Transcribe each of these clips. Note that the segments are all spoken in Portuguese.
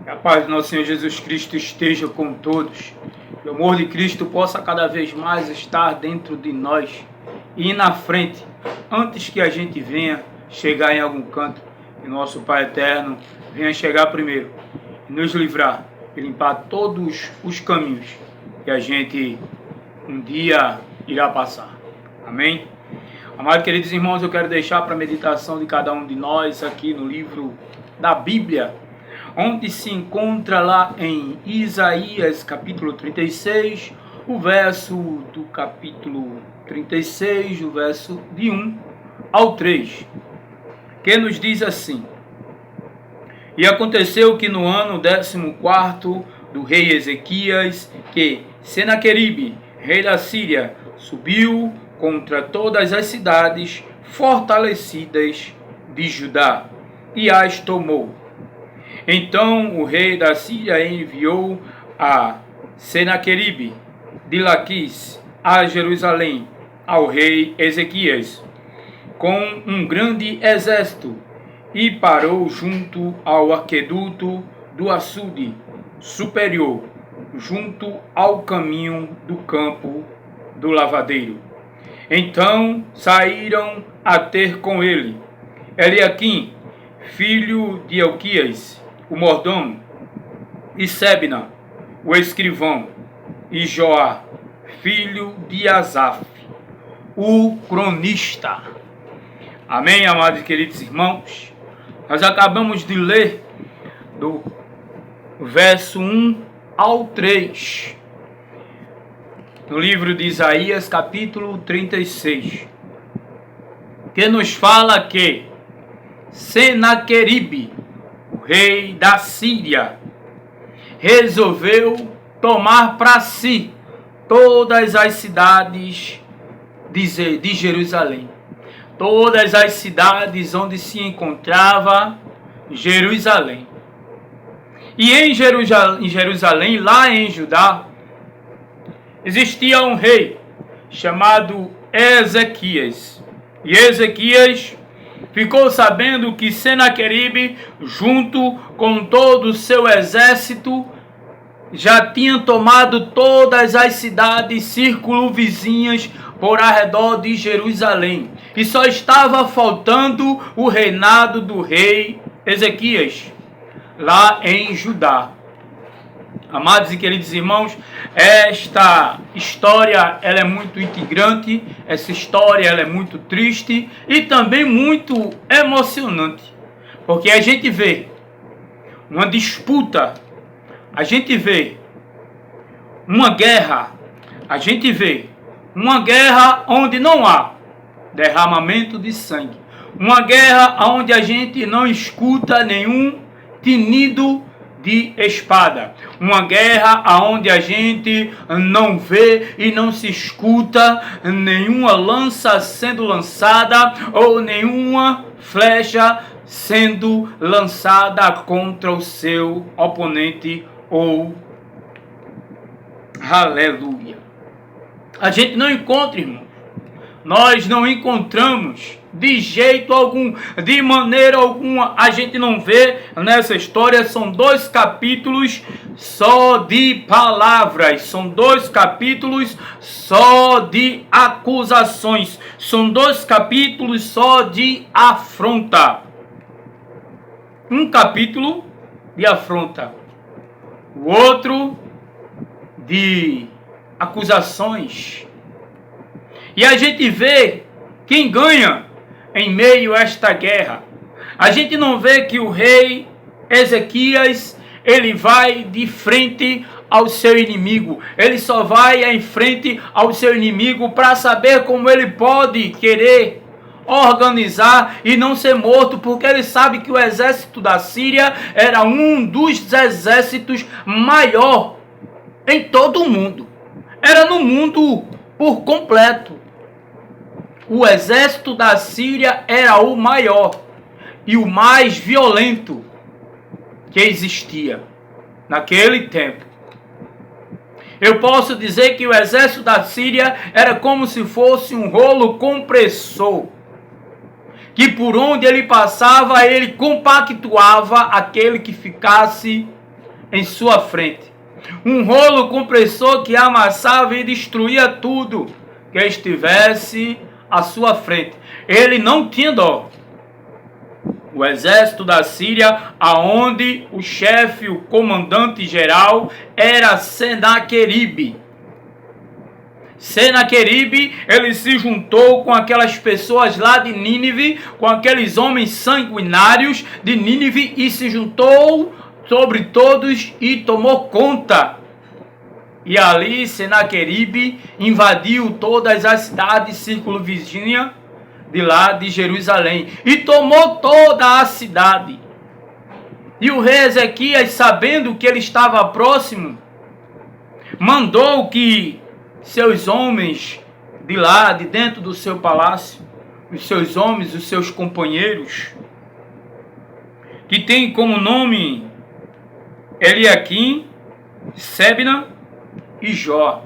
Que a paz do nosso Senhor Jesus Cristo esteja com todos. Que o amor de Cristo possa cada vez mais estar dentro de nós e ir na frente, antes que a gente venha chegar em algum canto. Que nosso Pai Eterno venha chegar primeiro e nos livrar e limpar todos os caminhos que a gente um dia irá passar. Amém? Amados queridos irmãos, eu quero deixar para a meditação de cada um de nós aqui no livro da Bíblia, onde se encontra lá em Isaías capítulo 36, o verso do capítulo 36, o verso de 1 ao 3, que nos diz assim: E aconteceu que no ano 14º do rei Ezequias, que Senaqueribe, rei da Síria, subiu contra todas as cidades fortalecidas de Judá e as tomou. Então o rei da Síria enviou a Senaqueribe de Laquis a Jerusalém ao rei Ezequias com um grande exército e parou junto ao aqueduto do açude superior, junto ao caminho do campo do lavadeiro. Então saíram a ter com ele Eliaquim, filho de Elquias, o mordomo, e Sebna, o escrivão, e Joá, filho de Asaf, o cronista. Amém, amados e queridos irmãos? Nós acabamos de ler do verso 1 ao 3, no livro de Isaías, capítulo 36, que nos fala que Senaqueribe, o rei da Síria, resolveu tomar para si todas as cidades de Jerusalém, todas as cidades onde se encontrava Jerusalém. E em Jerusalém, lá em Judá, existia um rei chamado Ezequias. E Ezequias ficou sabendo que Senaqueribe, junto com todo o seu exército, já tinha tomado todas as cidades circunvizinhas por arredor de Jerusalém. E só estava faltando o reinado do rei Ezequias, lá em Judá. Amados e queridos irmãos, esta história ela é muito integrante, essa história ela é muito triste e também muito emocionante, porque a gente vê uma disputa, a gente vê uma guerra, a gente vê uma guerra onde não há derramamento de sangue, uma guerra onde a gente não escuta nenhum tinido de espada, uma guerra onde a gente não vê e não se escuta nenhuma lança sendo lançada ou nenhuma flecha sendo lançada contra o seu oponente ou aleluia. A gente não encontra, irmão. Nós não encontramos de jeito algum, de maneira alguma, a gente não vê nessa história. São 2 capítulos só de palavras, são 2 capítulos só de acusações, são 2 capítulos só de afronta. Um capítulo de afronta, o outro de acusações. E a gente vê quem ganha em meio a esta guerra. A gente não vê que o rei Ezequias, ele vai de frente ao seu inimigo. Ele só vai em frente ao seu inimigo para saber como ele pode querer organizar e não ser morto, porque ele sabe que o exército da Síria era um dos exércitos maior em todo o mundo. Era no mundo por completo. O exército da Síria era o maior e o mais violento que existia naquele tempo. Eu posso dizer que o exército da Síria era como se fosse um rolo compressor que por onde ele passava, ele compactuava aquele que ficasse em sua frente. Um rolo compressor que amassava e destruía tudo que estivesse à sua frente. Ele não tinha dó. O exército da Síria, aonde o chefe, o comandante geral, era Senaqueribe. Senaqueribe, ele se juntou com aquelas pessoas lá de Nínive, com aqueles homens sanguinários de Nínive, e se juntou sobre todos e tomou conta. E ali Senaqueribe invadiu todas as cidades circunvizinhas de lá de Jerusalém e tomou toda a cidade. E o rei Ezequias, sabendo que ele estava próximo, mandou que seus homens de lá, de dentro do seu palácio, os seus homens, os seus companheiros, que tem como nome Eliaquim, Sebna e Jó.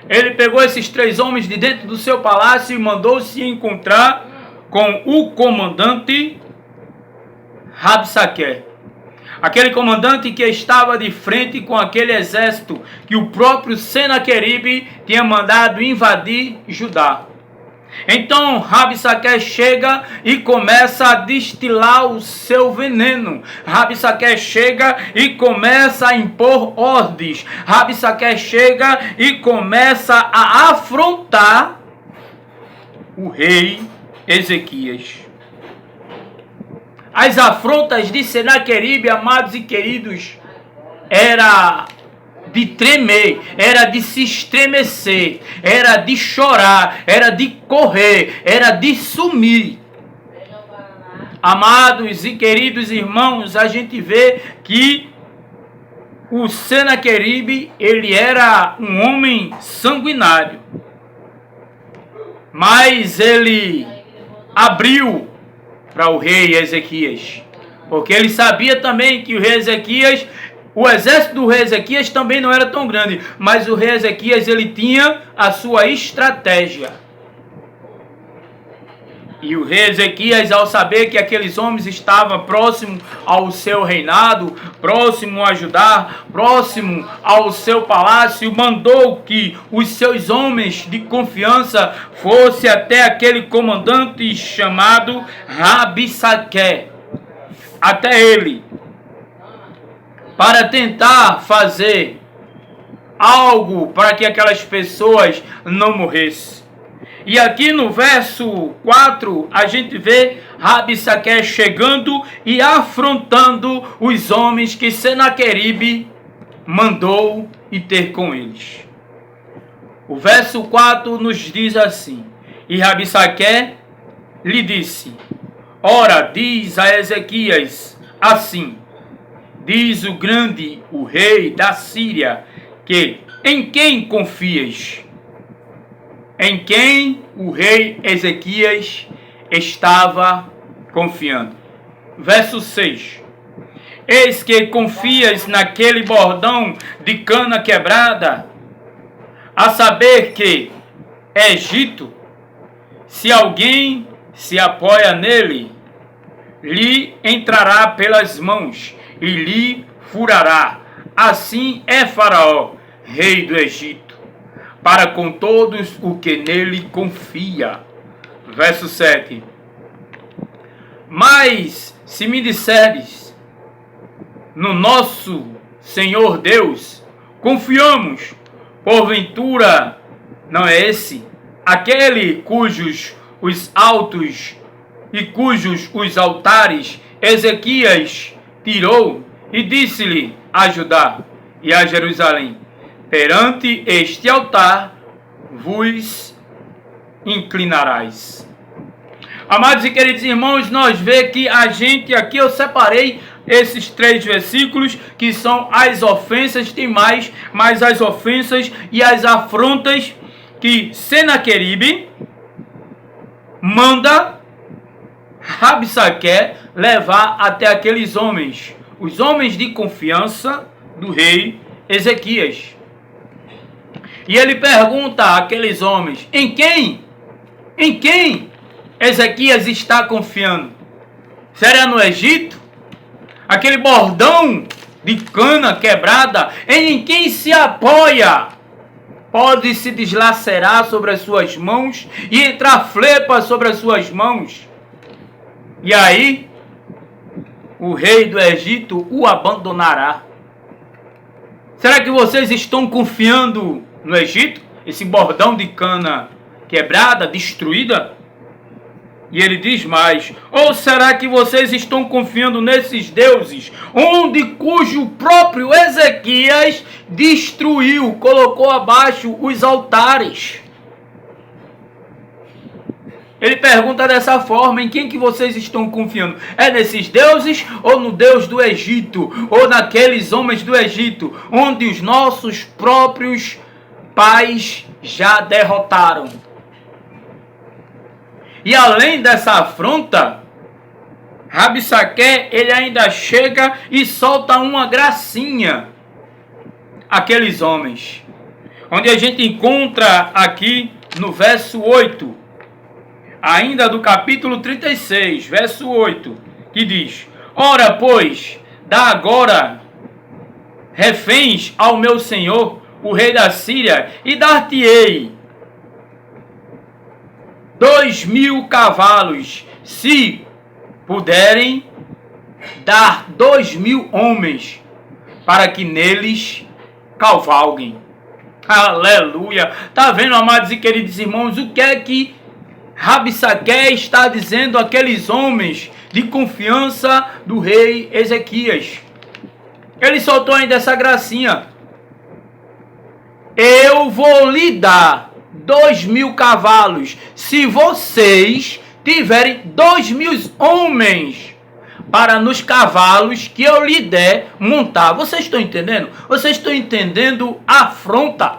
Ele pegou esses 3 homens de dentro do seu palácio e mandou se encontrar com o comandante Rabsaque. Aquele comandante que estava de frente com aquele exército que o próprio Senaqueribe tinha mandado invadir Judá. Então Rabsaque chega e começa a destilar o seu veneno. Rabsaque chega e começa a impor ordens. Rabsaque chega e começa a afrontar o rei Ezequias. As afrontas de Senaqueribe, amados e queridos, era de tremer, era de se estremecer, era de chorar, era de correr, era de sumir. Amados e queridos irmãos, a gente vê que o Senaqueribe, ele era um homem sanguinário, mas ele abriu para o rei Ezequias, porque ele sabia também que o rei Ezequias, o exército do rei Ezequias também não era tão grande, mas o rei Ezequias, ele tinha a sua estratégia. E o rei Ezequias, ao saber que aqueles homens estavam próximos ao seu reinado, próximo a Judá, próximo ao seu palácio, mandou que os seus homens de confiança fossem até aquele comandante chamado Rabsaque, até ele, para tentar fazer algo para que aquelas pessoas não morressem. E aqui no verso 4, a gente vê Rabsaque chegando e afrontando os homens que Senaqueribe mandou ir ter com eles. O verso 4 nos diz assim: E Rabsaque lhe disse: Ora, diz a Ezequias assim: Diz o grande, o rei da Síria, que em quem confias? Em quem o rei Ezequias estava confiando. Verso 6. Eis que confias naquele bordão de cana quebrada, a saber que Egito, se alguém se apoia nele, lhe entrará pelas mãos e lhe furará. Assim é Faraó, rei do Egito, para com todos o que nele confia. Verso 7. Mas se me disseres, no nosso Senhor Deus confiamos, porventura não é esse aquele cujos os altos e cujos os altares Ezequias tirou, e disse-lhe a Judá e a Jerusalém: perante este altar vos inclinarás. Amados e queridos irmãos, nós vemos que a gente aqui, eu separei esses 3 versículos que são as ofensas, tem mais, mas as ofensas e as afrontas que Senaqueribe manda Rabsaque levar até aqueles homens, os homens de confiança do rei Ezequias. E ele pergunta àqueles homens: em quem? Em quem Ezequias está confiando? Será no Egito? Aquele bordão de cana quebrada em quem se apoia pode se deslacerar sobre as suas mãos e entrar flepa sobre as suas mãos. E aí, o rei do Egito o abandonará. Será que vocês estão confiando no Egito? Esse bordão de cana quebrada, destruída? E ele diz mais: ou será que vocês estão confiando nesses deuses, cujo próprio Ezequias destruiu, colocou abaixo os altares? Ele pergunta dessa forma: em quem que vocês estão confiando? É nesses deuses ou no Deus do Egito? Ou naqueles homens do Egito, onde os nossos próprios pais já derrotaram? E além dessa afronta, Rabsaque, ele ainda chega e solta uma gracinha àqueles homens. Onde a gente encontra aqui no verso 8, ainda do capítulo 36, verso 8, que diz: ora, pois, dá agora reféns ao meu senhor, o rei da Síria, e dar-te-ei 2.000 cavalos, se puderem dar 2.000 homens, para que neles cavalguem. Aleluia! Tá vendo, amados e queridos irmãos, o que é que Rabsaque está dizendo àqueles homens de confiança do rei Ezequias? Ele soltou ainda essa gracinha: eu vou lhe dar 2.000 cavalos, se vocês tiverem 2.000 homens para nos cavalos que eu lhe der montar. Vocês estão entendendo? Vocês estão entendendo a afronta?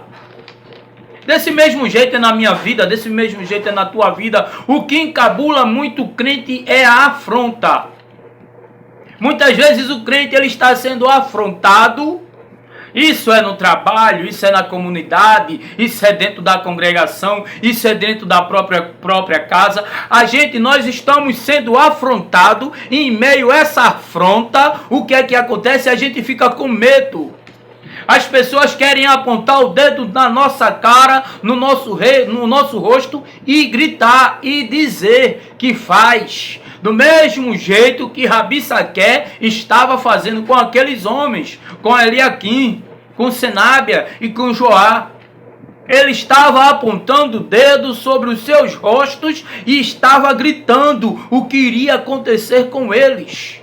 Desse mesmo jeito é na minha vida, desse mesmo jeito é na tua vida. O que encabula muito crente é a afronta. Muitas vezes o crente ele está sendo afrontado. Isso é no trabalho, isso é na comunidade, isso é dentro da congregação, isso é dentro da própria casa. Nós estamos sendo afrontados e em meio a essa afronta, o que é que acontece? A gente fica com medo. As pessoas querem apontar o dedo na nossa cara, no nosso rosto e gritar e dizer que faz. Do mesmo jeito que Rabsaque estava fazendo com aqueles homens, com Eliaquim, com Senábia e com Joá. Ele estava apontando o dedo sobre os seus rostos e estava gritando o que iria acontecer com eles.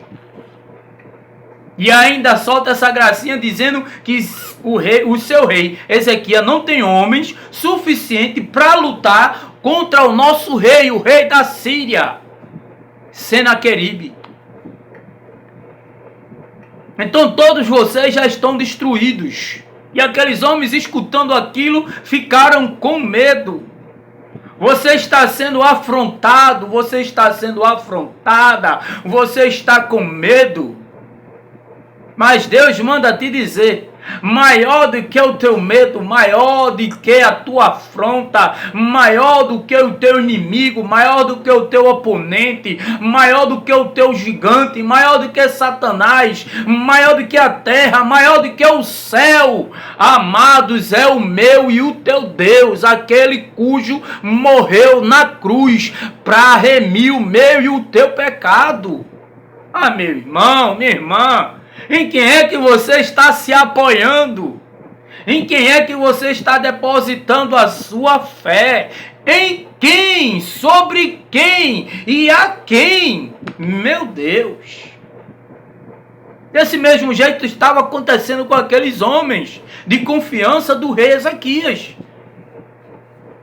E ainda solta essa gracinha dizendo que o seu rei Ezequias não tem homens suficientes para lutar contra o nosso rei, o rei da Síria, Senaqueribe. Então todos vocês já estão destruídos. E aqueles homens, escutando aquilo, ficaram com medo. Você está sendo afrontado, você está sendo afrontada, você está com medo. Mas Deus manda te dizer: maior do que o teu medo, maior do que a tua afronta, maior do que o teu inimigo, maior do que o teu oponente, maior do que o teu gigante, maior do que Satanás, maior do que a terra, maior do que o céu, amados, é o meu e o teu Deus, aquele cujo morreu na cruz para remir o meu e o teu pecado. Ah, meu irmão, minha irmã, em quem é que você está se apoiando? Em quem é que você está depositando a sua fé? Em quem? Sobre quem? E a quem? Meu Deus! Desse mesmo jeito estava acontecendo com aqueles homens de confiança do rei Ezequias.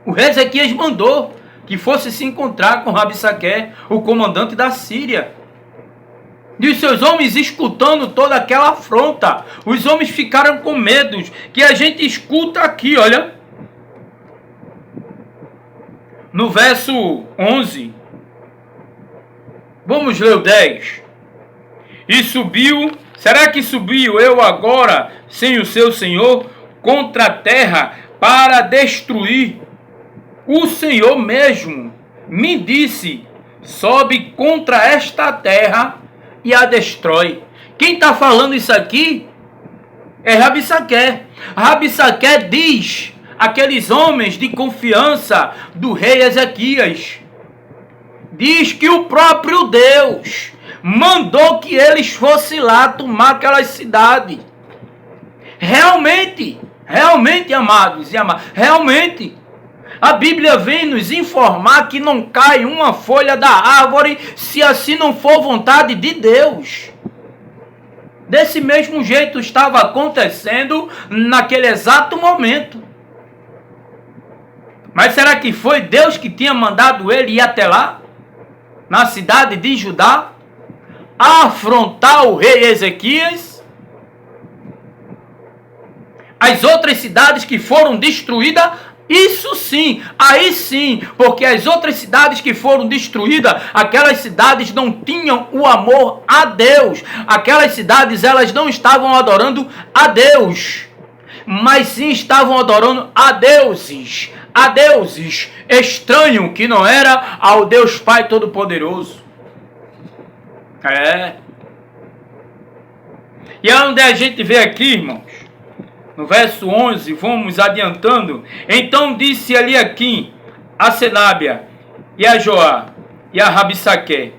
O rei Ezequias mandou que fosse se encontrar com Rabsaque, o comandante da Síria. E os seus homens escutando toda aquela afronta, os homens ficaram com medo, que a gente escuta aqui, olha. No verso 11, vamos ler o 10. E subiu, será que subiu eu agora, sem o seu senhor, contra a terra, para destruir o Senhor mesmo, me disse: sobe contra esta terra e a destrói. Quem está falando isso aqui é Rabsaqué. Rabsaqué diz aqueles homens de confiança do rei Ezequias. Diz que o próprio Deus mandou que eles fossem lá tomar aquelas cidades. Realmente, amados e amadas, realmente, a Bíblia vem nos informar que não cai uma folha da árvore se assim não for vontade de Deus. Desse mesmo jeito estava acontecendo naquele exato momento. Mas será que foi Deus que tinha mandado ele ir até lá, na cidade de Judá, afrontar o rei Ezequias? As outras cidades que foram destruídas, isso sim, aí sim, porque as outras cidades que foram destruídas, aquelas cidades não tinham o amor a Deus. Aquelas cidades, elas não estavam adorando a Deus, mas sim estavam adorando a deuses estranhos, que não era ao Deus Pai Todo-Poderoso. E é onde a gente vê aqui, irmãos, no verso 11, vamos adiantando. Então disse ali aqui a Senábia e a Joá e a Rabsaqué: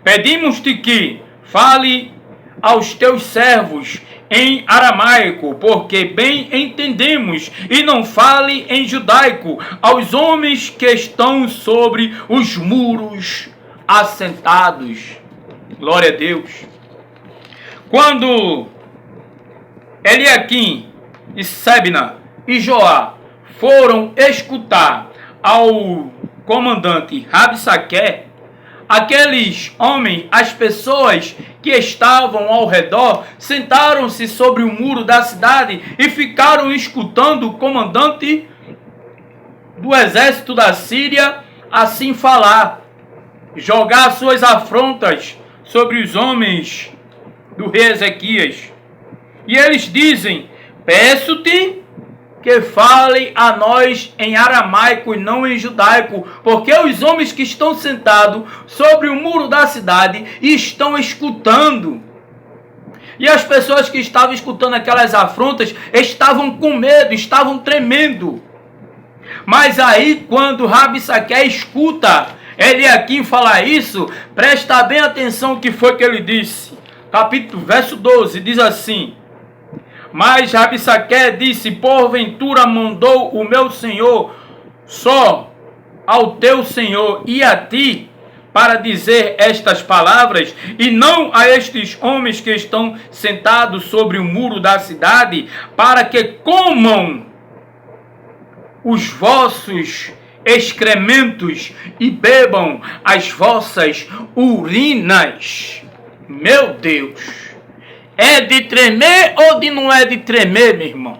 pedimos-te que fale aos teus servos em aramaico, porque bem entendemos, e não fale em judaico aos homens que estão sobre os muros assentados. Glória a Deus. Quando Eliaquim e Sebna e Joá foram escutar ao comandante Rabsaqué, aqueles homens, as pessoas que estavam ao redor, sentaram-se sobre o muro da cidade e ficaram escutando o comandante do exército da Síria assim falar, jogar suas afrontas sobre os homens do rei Ezequias. E eles dizem: peço-te que fale a nós em aramaico e não em judaico, porque os homens que estão sentados sobre o muro da cidade estão escutando. E as pessoas que estavam escutando aquelas afrontas estavam com medo, estavam tremendo. Mas aí, quando Rabsaqué escuta Eliaquim falar isso, presta bem atenção o que foi que ele disse. Verso 12, diz assim: mas Rabsaqué disse: porventura mandou o meu senhor só ao teu senhor e a ti para dizer estas palavras, e não a estes homens que estão sentados sobre o muro da cidade, para que comam os vossos excrementos e bebam as vossas urinas? Meu Deus! É de tremer ou de não é de tremer, meu irmão?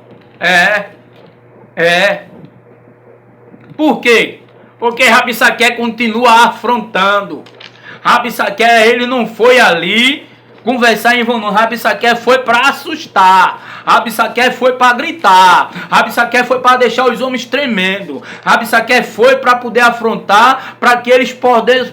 Por quê? Porque Rabsaqué continua afrontando. Rabsaqué, ele não foi ali conversar em vão. Rabsaqué foi para assustar. Rabsaqué foi para gritar. Rabsaqué foi para deixar os homens tremendo. Rabsaqué foi para poder afrontar, para que eles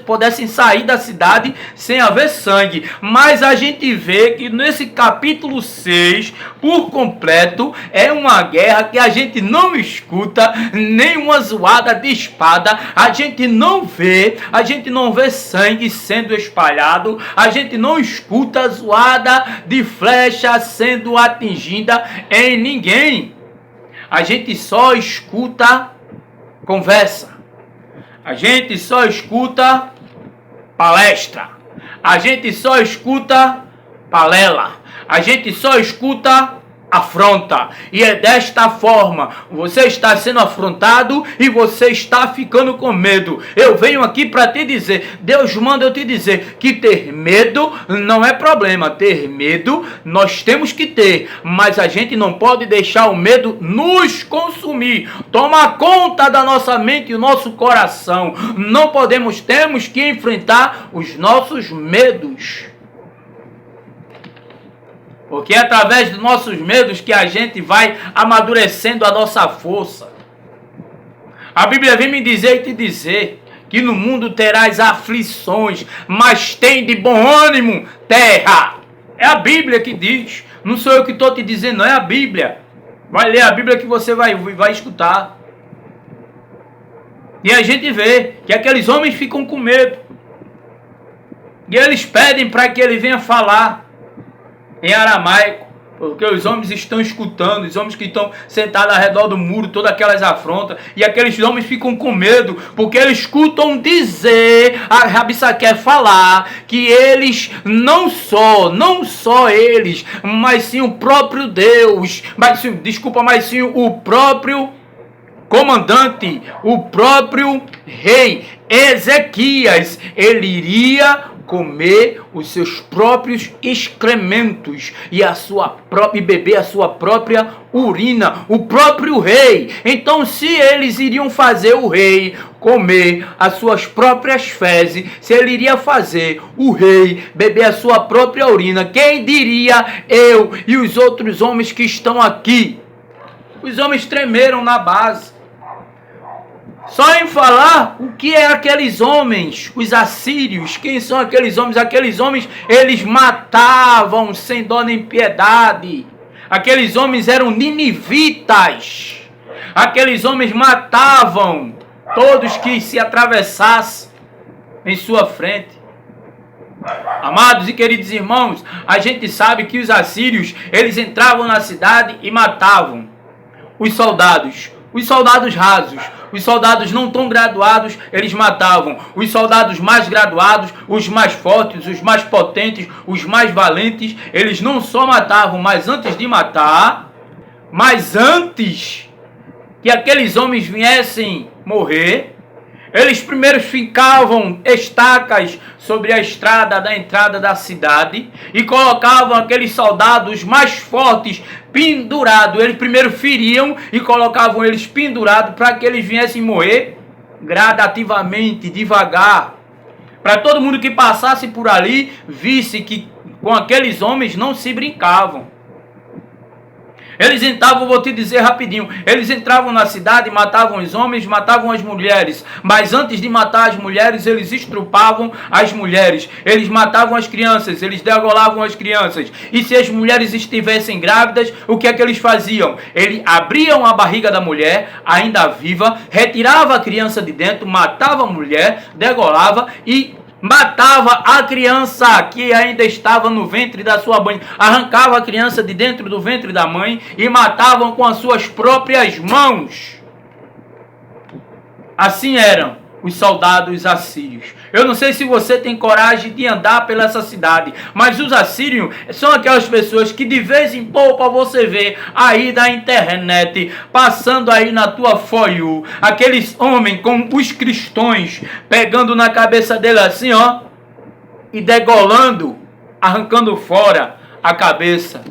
pudessem sair da cidade sem haver sangue. Mas a gente vê que nesse capítulo 6, por completo, é uma guerra que a gente não escuta nem uma zoada de espada. A gente não vê sangue sendo espalhado. A gente não escuta zoada de flecha sendo atingida em ninguém. A gente só escuta conversa. A gente só escuta palestra. A gente só escuta palela. A gente só escuta afronta. E é desta forma, você está sendo afrontado e você está ficando com medo. Eu venho aqui para te dizer, Deus manda eu te dizer que ter medo não é problema. Ter medo nós temos que ter, mas a gente não pode deixar o medo nos consumir, tomar conta da nossa mente e o nosso coração. Não podemos, temos que enfrentar os nossos medos. Porque é através dos nossos medos que a gente vai amadurecendo a nossa força. A Bíblia vem me dizer e te dizer que no mundo terás aflições, mas tem de bom ânimo, terra. É a Bíblia que diz, não sou eu que estou te dizendo, não é a Bíblia. Vai ler a Bíblia que você vai escutar. E a gente vê que aqueles homens ficam com medo. E eles pedem para que ele venha falar em aramaico, porque os homens estão escutando, os homens que estão sentados ao redor do muro, todas aquelas afrontas, e aqueles homens ficam com medo, porque eles escutam dizer, a Rabissaquer falar, que eles não só eles, mas sim o próprio Deus, mas sim o próprio comandante, o próprio rei Ezequias, ele iria comer os seus próprios excrementos e beber a sua própria urina, o próprio rei. Então, se eles iriam fazer o rei comer as suas próprias fezes, se ele iria fazer o rei beber a sua própria urina, quem diria eu e os outros homens que estão aqui? Os homens tremeram na base. Só em falar o que é aqueles homens, os assírios, quem são aqueles homens? Aqueles homens, eles matavam sem dó nem piedade. Aqueles homens eram ninivitas. Aqueles homens matavam todos que se atravessassem em sua frente. Amados e queridos irmãos, a gente sabe que os assírios, eles entravam na cidade e matavam os soldados rasos, os soldados não tão graduados, eles matavam. Os soldados mais graduados, os mais fortes, os mais potentes, os mais valentes, eles não só matavam, mas antes de matar, mas antes que aqueles homens viessem morrer, eles primeiro fincavam estacas sobre a estrada da entrada da cidade e colocavam aqueles soldados mais fortes pendurados. Eles primeiro feriam e colocavam eles pendurados para que eles viessem morrer gradativamente, devagar. Para todo mundo que passasse por ali, visse que com aqueles homens não se brincavam. Eles entravam, vou te dizer rapidinho, eles entravam na cidade, matavam os homens, matavam as mulheres, mas antes de matar as mulheres, eles estrupavam as mulheres, eles matavam as crianças, eles degolavam as crianças, e se as mulheres estivessem grávidas, o que é que eles faziam? Eles abriam a barriga da mulher, ainda viva, retirava a criança de dentro, matava a mulher, degolava e matava a criança que ainda estava no ventre da sua mãe, arrancava a criança de dentro do ventre da mãe e matavam com as suas próprias mãos. Assim eram os soldados assírios. Eu não sei se você tem coragem de andar pela essa cidade, mas os assírios são aquelas pessoas que de vez em pouco você vê aí na internet, passando aí na tua For You, aqueles homens com os cristões, pegando na cabeça dele assim, ó, e degolando, arrancando fora a cabeça,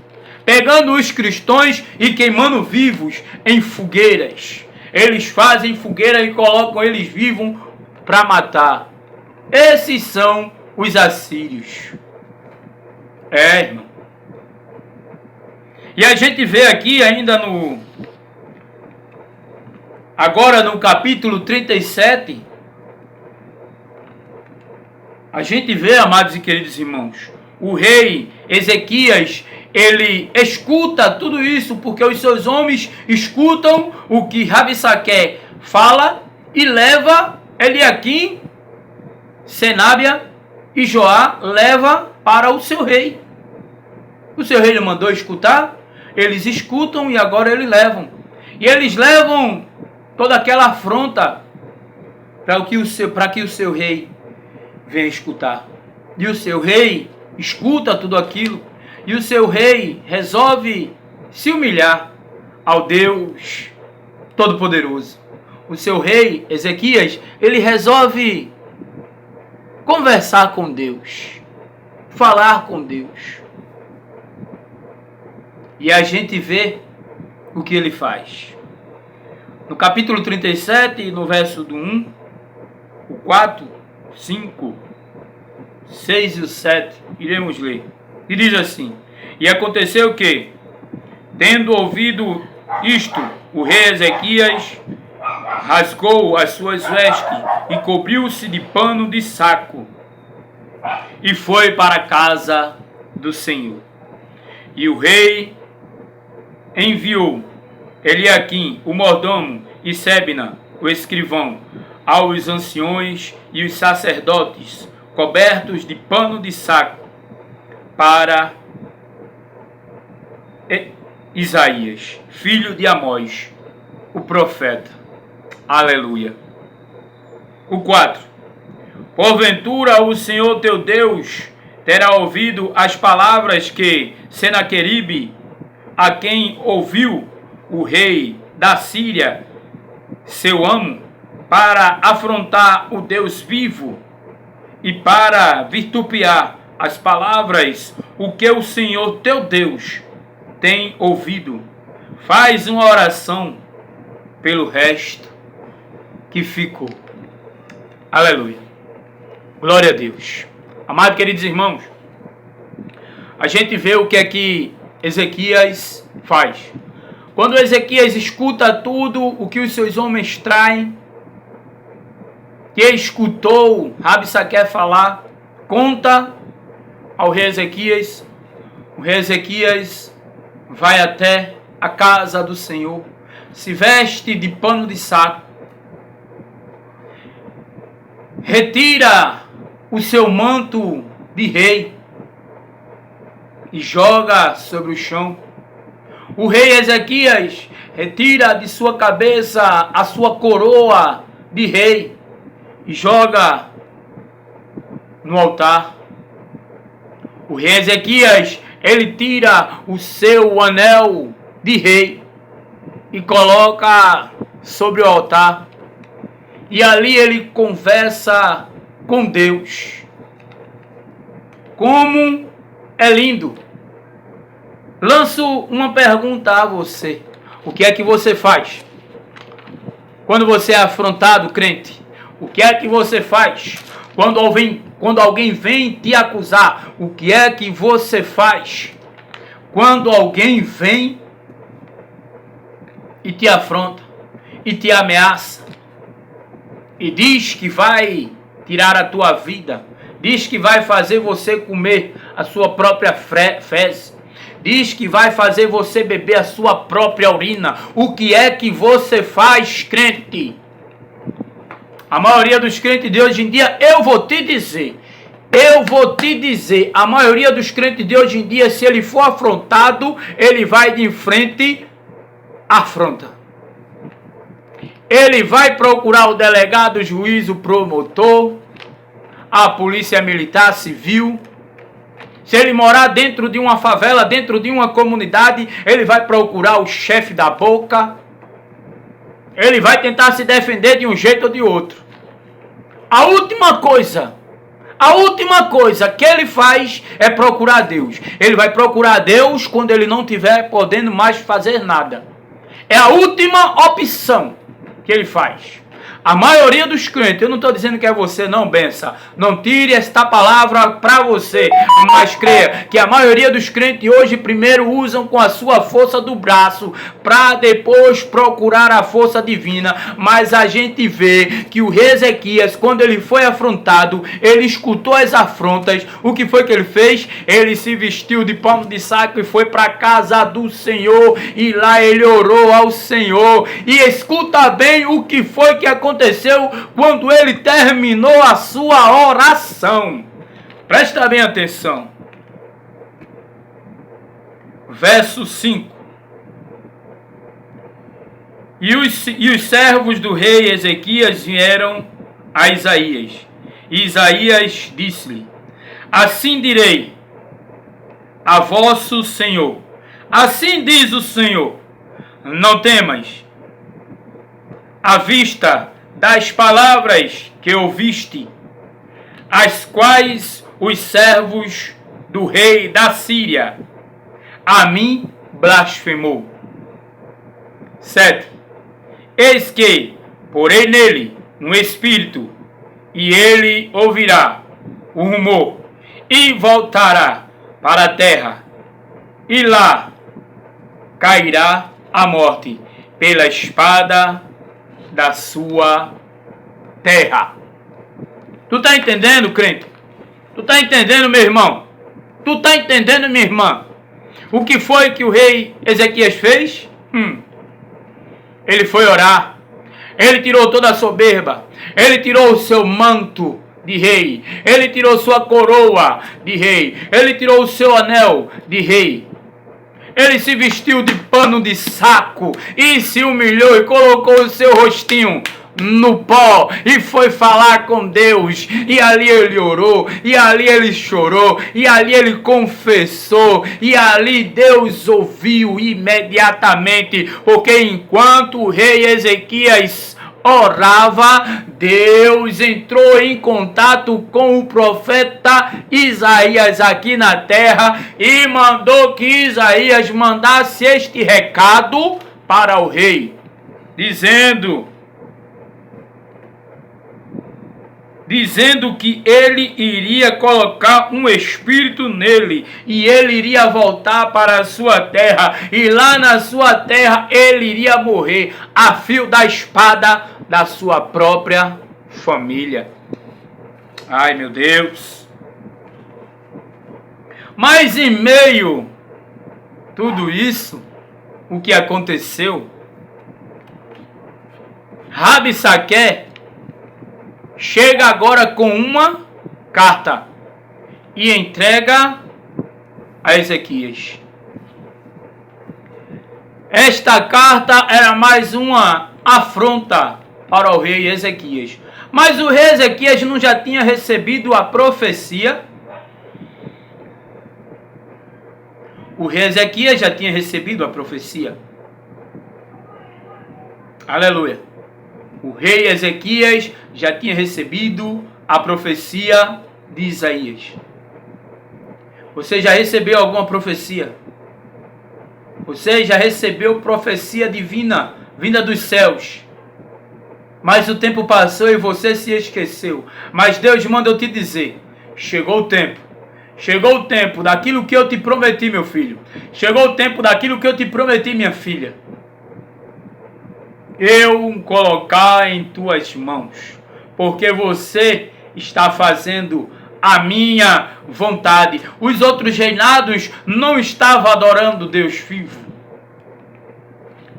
pegando os cristões e queimando vivos em fogueiras. Eles fazem fogueira e colocam eles vivos para matar. Esses são os assírios. Irmão. E a gente vê aqui ainda agora no capítulo 37, a gente vê, amados e queridos irmãos, o rei Ezequias, ele escuta tudo isso, porque os seus homens escutam o que Rabissaquer fala e leva Eliaquim, Senábia e Joá, leva para o seu rei. O seu rei lhe mandou escutar, eles escutam e agora eles levam. E eles levam toda aquela afronta para que o seu rei venha escutar. E o seu rei escuta tudo aquilo. E o seu rei resolve se humilhar ao Deus Todo-Poderoso. O seu rei, Ezequias, ele resolve conversar com Deus, falar com Deus. E a gente vê o que ele faz. No capítulo 37, no verso do 1, o 4, 5, 6 e o 7, iremos ler. E diz assim: e aconteceu que, tendo ouvido isto, o rei Ezequias rasgou as suas vestes e cobriu-se de pano de saco e foi para a casa do Senhor. E o rei enviou Eliaquim, o mordomo, e Sebna, o escrivão, aos anciões e os sacerdotes, cobertos de pano de saco, para Isaías, filho de Amós, o profeta. Aleluia. O 4. Porventura o Senhor teu Deus terá ouvido as palavras que Senaqueribe, a quem ouviu o rei da Síria, seu amo, para afrontar o Deus vivo e para vitupear as palavras, o que o Senhor teu Deus tem ouvido. Faz uma oração pelo resto que ficou. Aleluia. Glória a Deus. Amados queridos irmãos, a gente vê o que é que Ezequias faz. Quando Ezequias escuta tudo o que os seus homens traem, que escutou Rabsaque falar, conta ao rei Ezequias. O rei Ezequias vai até a casa do Senhor, se veste de pano de saco, retira o seu manto de rei e joga sobre o chão. O rei Ezequias retira de sua cabeça a sua coroa de rei e joga no altar. O rei Ezequias, ele tira o seu anel de rei e coloca sobre o altar. E ali ele conversa com Deus. Como é lindo. Lanço uma pergunta a você. O que é que você faz quando você é afrontado, crente? O que é que você faz quando alguém vem te acusar? O que é que você faz quando alguém vem e te afronta e te ameaça e diz que vai tirar a tua vida, diz que vai fazer você comer a sua própria fezes, diz que vai fazer você beber a sua própria urina? O que é que você faz, crente? A maioria dos crentes de hoje em dia, eu vou te dizer, a maioria dos crentes de hoje em dia, se ele for afrontado, ele vai de frente, afronta. Ele vai procurar o delegado, o juiz, o promotor, a polícia militar, civil. Se ele morar dentro de uma favela, dentro de uma comunidade, ele vai procurar o chefe da boca. Ele vai tentar se defender de um jeito ou de outro. A última coisa que ele faz é procurar Deus. Ele vai procurar Deus quando ele não estiver podendo mais fazer nada. É a última opção que ele faz. A maioria dos crentes, eu não estou dizendo que é você, não, benção. Não tire esta palavra para você, mas creia que a maioria dos crentes hoje primeiro usam com a sua força do braço para depois procurar a força divina. Mas a gente vê que o rei Ezequias, quando ele foi afrontado, ele escutou as afrontas. O que foi que ele fez? Ele se vestiu de pano de saco e foi para a casa do Senhor, e lá ele orou ao Senhor. E escuta bem o que foi que aconteceu quando ele terminou a sua oração. Presta bem atenção. Verso 5. E os servos do rei Ezequias vieram a Isaías. E Isaías disse-lhe: assim direi a vosso Senhor, assim diz o Senhor, não temas, à vista das palavras que ouviste, as quais os servos do rei da Síria a mim blasfemou. 7. Eis que porei nele um espírito, e ele ouvirá o rumor, e voltará para a terra, e lá cairá a morte pela espada da sua terra. Tu está entendendo, crente? Tu está entendendo, meu irmão? Tu está entendendo, minha irmã? O que foi que o rei Ezequias fez? Ele foi orar. Ele tirou toda a soberba. Ele tirou o seu manto de rei. Ele tirou sua coroa de rei. Ele tirou o seu anel de rei. Ele se vestiu de pano de saco e se humilhou e colocou o seu rostinho no pó e foi falar com Deus, e ali ele orou, e ali ele chorou, e ali ele confessou, e ali Deus ouviu imediatamente, porque enquanto o rei Ezequias orava, Deus entrou em contato com o profeta Isaías aqui na terra e mandou que Isaías mandasse este recado para o rei, dizendo que ele iria colocar um espírito nele e ele iria voltar para a sua terra, e lá na sua terra ele iria morrer a fio da espada da sua própria família. Ai, meu Deus! Mas em meio a tudo isso, o que aconteceu? Rabsaque chega agora com uma carta e entrega a Ezequias. Esta carta era mais uma afronta para o rei Ezequias. Mas o rei Ezequias não já tinha recebido a profecia? O rei Ezequias já tinha recebido a profecia. Aleluia. O rei Ezequias já tinha recebido a profecia de Isaías. Você já recebeu alguma profecia? Você já recebeu profecia divina, vinda dos céus? Mas o tempo passou e você se esqueceu. Mas Deus manda eu te dizer, chegou o tempo. Chegou o tempo daquilo que eu te prometi, meu filho. Chegou o tempo daquilo que eu te prometi, minha filha. Eu colocar em tuas mãos, porque você está fazendo a minha vontade. Os outros reinados não estavam adorando Deus vivo,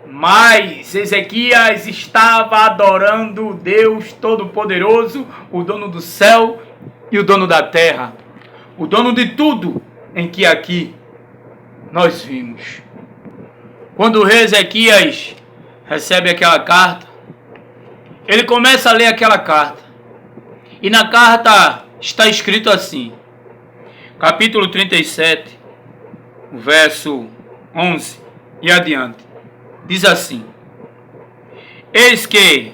mas Ezequias estava adorando Deus Todo-Poderoso, o dono do céu e o dono da terra, o dono de tudo em que aqui nós vimos. Quando o rei Ezequias recebe aquela carta, ele começa a ler aquela carta, e na carta está escrito assim, capítulo 37, verso 11 e adiante, diz assim: eis que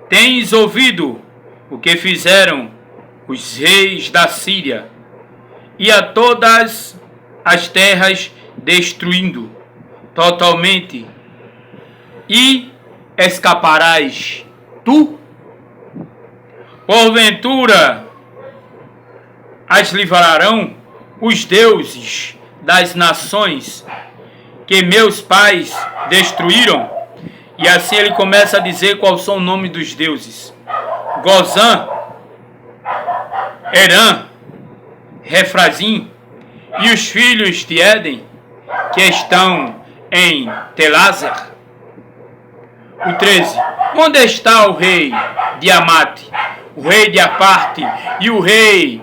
tens ouvido o que fizeram os reis da Síria, e a todas as terras destruindo totalmente, e escaparás tu? Porventura as livrarão os deuses das nações que meus pais destruíram? E assim ele começa a dizer quais são o nome dos deuses: Gozã, Herã, Refrazim, e os filhos de Éden que estão em Telázer. O 13. Onde está o rei de Amate, o rei de Aparte e o rei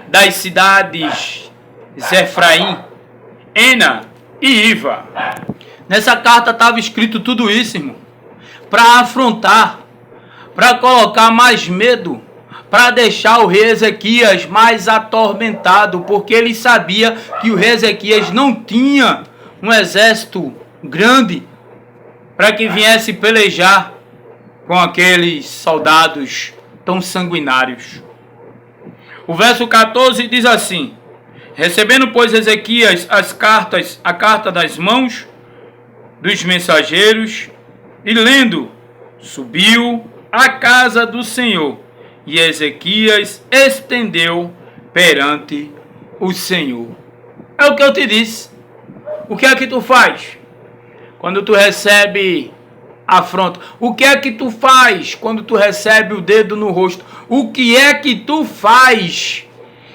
das cidades Zefraim, Ena e Iva? Nessa carta estava escrito tudo isso, irmão, para afrontar, para colocar mais medo, para deixar o rei Ezequias mais atormentado, porque ele sabia que o rei Ezequias não tinha um exército grande para que viesse pelejar com aqueles soldados tão sanguinários. O verso 14 diz assim: recebendo, pois, Ezequias a carta das mãos dos mensageiros, e lendo, subiu à casa do Senhor, e Ezequias estendeu perante o Senhor. É o que eu te disse. O que é que tu faz quando tu recebe afronta. O que é que tu faz quando tu recebe o dedo no rosto? O que é que tu faz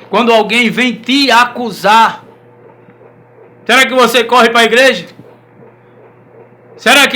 quando alguém vem te acusar? Será que você corre para a igreja? Será que